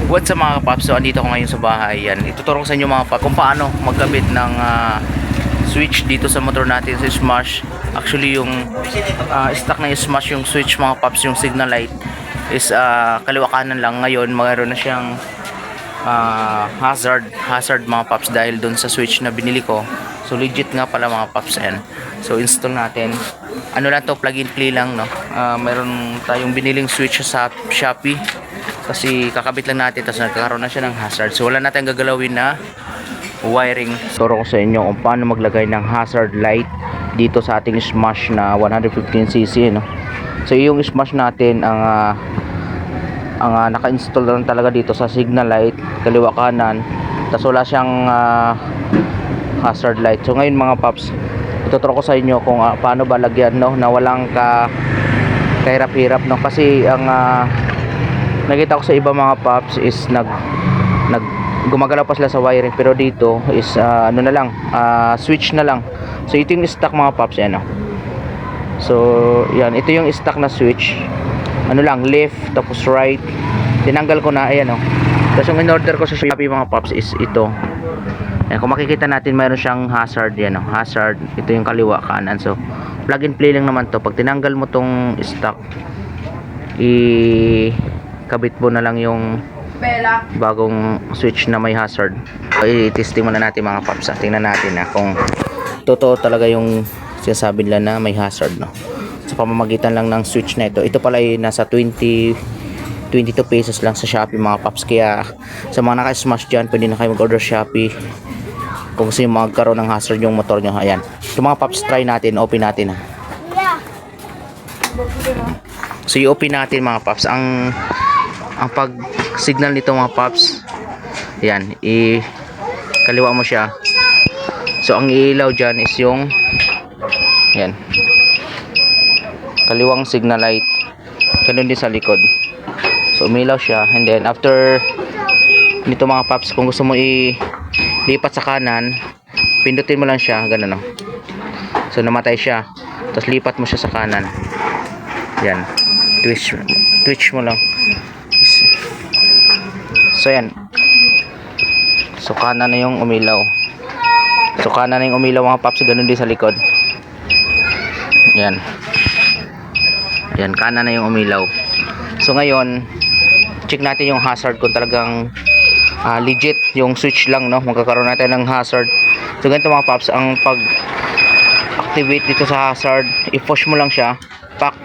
What's up mga kapaps? So andito ako ngayon sa bahay. Yan, ituturo ko sa inyo mga kapaps kung paano magkabit ng switch dito sa motor natin sa Smash. Actually yung stock na Smash yung switch mga kapaps, yung signal light is kaliwa kanan lang. Ngayon mayroon na siyang hazard mga paps dahil doon sa switch na binili ko. So legit nga pala mga paps yan. So install natin. Ano lang to, plug and play lang, no. Meron tayong biniling switch sa Shopee. Kasi kakabit lang natin, tapos nagkakaroon na siya ng hazard. So wala natin gagalawin na wiring. Turo ko sa inyo kung paano maglagay ng hazard light dito sa ating Smash na 115cc, no. So yung Smash natin ang naka-install lang talaga dito sa signal light, kaliwa kanan, tapos wala siyang hazard light. So ngayon mga paps, ituturo ko sa inyo kung paano ba lagyan, no, na walang kahirap-hirap, no. Kasi ang nakita ko sa iba mga paps is gumagalaw pa sila sa wiring, pero dito is ano na lang, switch na lang. So ito yung stock mga paps, yan, no. So yan, ito yung stock na switch. Ano lang, left tapos right. Tinanggal ko na, ayan, oh. Tapos yung in-order ko sa Shopee mga paps is ito. Ayan, kung makikita natin mayroon siyang hazard, yan, oh. Hazard, ito yung kaliwa kanan. So plug and play lang naman to. Pag tinanggal mo tong stock, kabit mo na lang yung bagong switch na may hazard. So, i-testing muna natin mga paps. Tingnan natin kung totoo talaga yung sinasabi nila na may hazard, no. Sa pamamagitan lang ng switch na ito. Ito pala ay nasa 22 pesos lang sa Shopee mga paps. Kaya sa mga naka-smash dyan, pwede na kayo mag-order Shopee kung gusto nyo magkaroon ng hazard yung motor nyo. Ayan, ito mga paps, try natin, open natin So i-open natin mga paps. Ang pag signal nito mga paps, yan, kaliwa mo siya. So ang ilaw dyan is yung yan, kaliwang signal light. Ganun din sa likod. So umilaw siya, and then after nito mga paps, kung gusto mo ilipat sa kanan, pindutin mo lang siya, ganun, no. So namatay siya, tapos lipat mo siya sa kanan. Yan, twitch mo lang. So yan, so kanan na yung umilaw. So kanan na yung umilaw mga paps, ganun din sa likod. Yan. Yan, kanan na yung umilaw. So ngayon, check natin yung hazard kung talagang legit yung switch lang, no. Magkakaroon natin ng hazard. So ganito mga paps, ang pag-activate dito sa hazard, i-push mo lang siya, pak,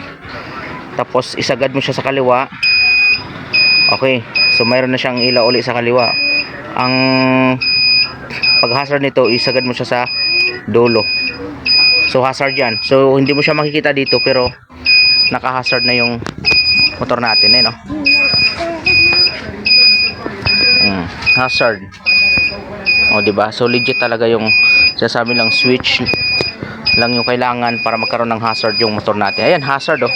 tapos isagad mo siya sa kaliwa. Okay, so mayroon na siyang ilaw uli sa kaliwa. Ang pag-hazard nito, isagad mo siya sa dulo. So hazard yan. So hindi mo siya makikita dito, pero naka-hazard na yung motor natin, no. Hazard. O, diba? So legit talaga yung sinasabi lang, switch lang yung kailangan para magkaroon ng hazard yung motor natin. Ayan, hazard, oh.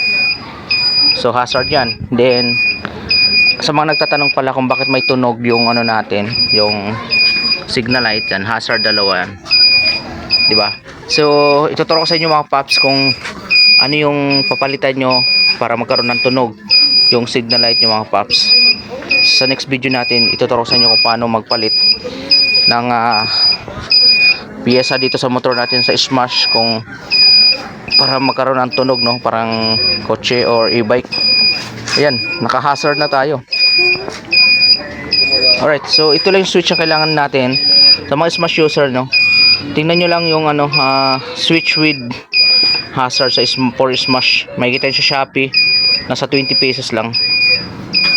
So hazard yan. Then sa mga nagtatanong pala kung bakit may tunog yung ano natin, yung signal light, yan, hazard dalawa yan. Diba? So ituturo ko sa inyo mga paps kung ano yung papalitan nyo para magkaroon ng tunog yung signal light nyo mga paps. Sa next video natin, ituturo sa inyo kung paano magpalit ng piyesa dito sa motor natin sa Smash, kung para magkaroon ng tunog, no, parang kotse or e-bike. Ayan, naka-hazard na tayo. Alright, so ito lang yung switch na kailangan natin sa mga Smash user, no. Tingnan nyo lang yung switch with hazard for Smash. Makikita nyo sa Shopee, nasa 20 pesos lang.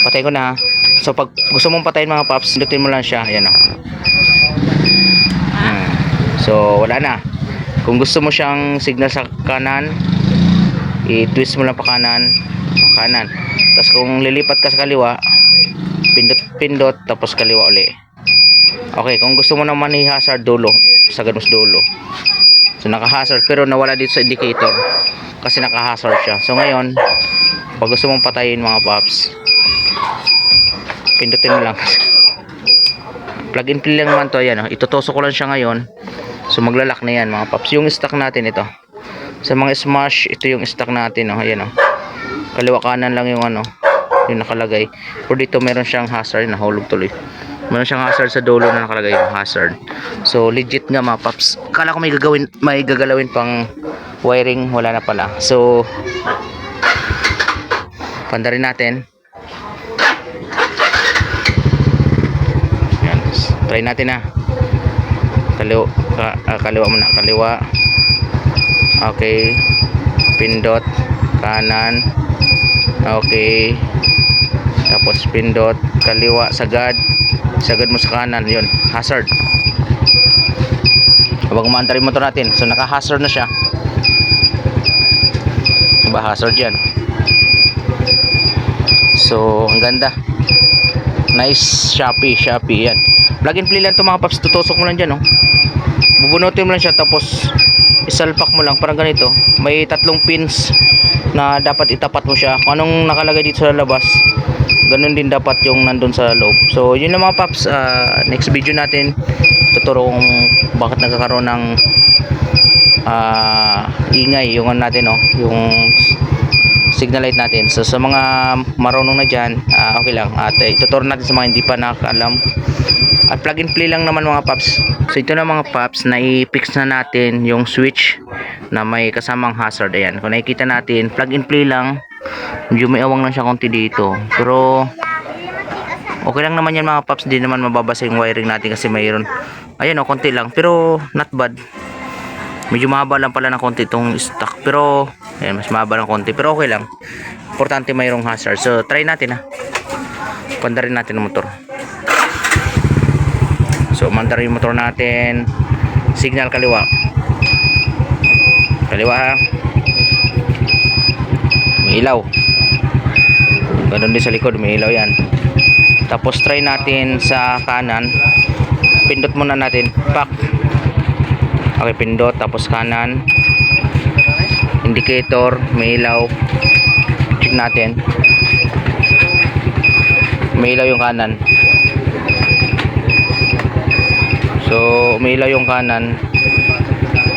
Patay ko na, ha. So pag gusto mong patayin mga paps, pindutin mo lang siya. Ayan, o. So wala na. Kung gusto mo siyang signal sa kanan, i-twist mo lang pa kanan. Tapos kung lilipat ka sa kaliwa, pindot tapos kaliwa uli. Okay, kung gusto mo naman i-hazard dulo, sagad mo sa dulo. So naka-hazard, pero nawala dito sa indicator kasi naka-hazard siya. So ngayon, pag gusto mong patayin mga paps, pindutin mo lang. Plug and play lang naman to. Ayan, itutusok ko lang siya ngayon. So maglalak na yan mga paps. Yung stock natin ito sa mga Smash, ito yung stock natin, Ayan, kaliwa kanan lang yung yung nakalagay. Pero dito meron siyang hazard, nahulog tuloy. Meron siyang hazard sa dulo na nakalagay yung hazard. So legit nga mga paps. Kala ko may gagalawin pang wiring, wala na pala. So pandarin natin. Yan. Try natin na. Kaliwa muna, kaliwa. Okay. Pindot kanan. Okay. Tapos pindot kaliwa, sagad mo sa kanan, yun, hazard. Habang umaandar yung motor natin, so naka hazard na siya. Diba hazard yan? So ang ganda, nice. Shopee yan. Plug and play lang to mga paps. Tutusok mo lang dyan, oh. Bubunutin mo lang siya, tapos isalpak mo lang, parang ganito. May 3 pins na dapat itapat mo siya. Kung anong nakalagay dito sa labas, ganun din dapat yung nandun sa loob. So yun lang mga paps. Next video natin tuturo kung bakit nagkakaroon ng ingay yung ano natin, oh, yung signal light natin. So sa mga marunong na dyan, okay lang, at ituturo natin sa mga hindi pa nakakaalam. At plug and play lang naman mga paps. So ito na mga paps, na-fix na natin yung switch na may kasamang hazard. Ayan, kung nakikita natin, plug and play lang. Medyo may awang lang siya konti dito, pero okay lang naman yan mga paps. Hindi naman mababasa yung wiring natin kasi mayroon, ayan, o, konti lang, pero not bad. Medyo mahaba lang pala ng konti itong stock, pero ayan, mas mahaba ng konti, pero okay lang. Importante mayroong hazard. So try natin, pandarin natin ang motor. So mandar yung motor natin. Signal kaliwa. Kaliwa, ha. May ilaw. Ganun din sa likod, may ilaw yan. Tapos try natin sa kanan. Pindot muna natin. Back. Okay, pindot. Tapos kanan. Indicator. May ilaw. Check natin. May ilaw yung kanan. So umilaw yung kanan.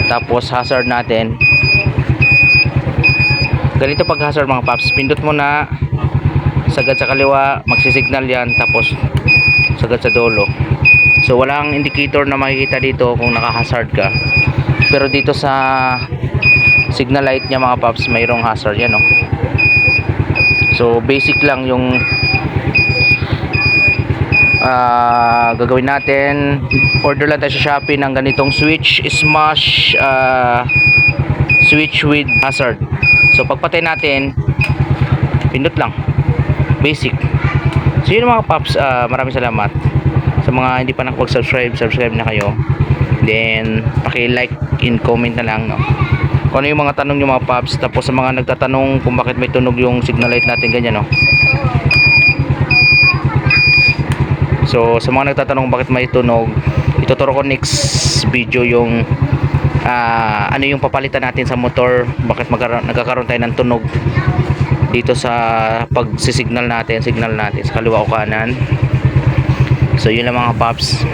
Tapos hazard natin. Ganito pag hazard mga paps, pindot mo na, sagad sa kaliwa, magsisignal yan, tapos sagad sa dulo. So walang indicator na makikita dito kung naka-hazard ka. Pero dito sa signal light niya mga paps, mayroong hazard yan, oh. So basic lang yung gagawin natin. Order lang tayo sa Shopee ng ganitong switch, smash switch with hazard. So pagpatay natin, pindot lang, basic. So yun mga paps, maraming salamat sa mga hindi pa nakapag-subscribe. Subscribe na kayo, then paki-like and comment na lang, no, kung ano yung mga tanong nyo mga paps. Tapos sa mga nagtatanong kung bakit may tunog yung signal light natin, ganyan, no. So sa mga nagtatanong bakit may tunog, ituturo ko next video yung ano yung papalitan natin sa motor, bakit nagkakaroon tayo ng tunog dito sa signal natin sa kaliwa o kanan. So yun lang mga paps.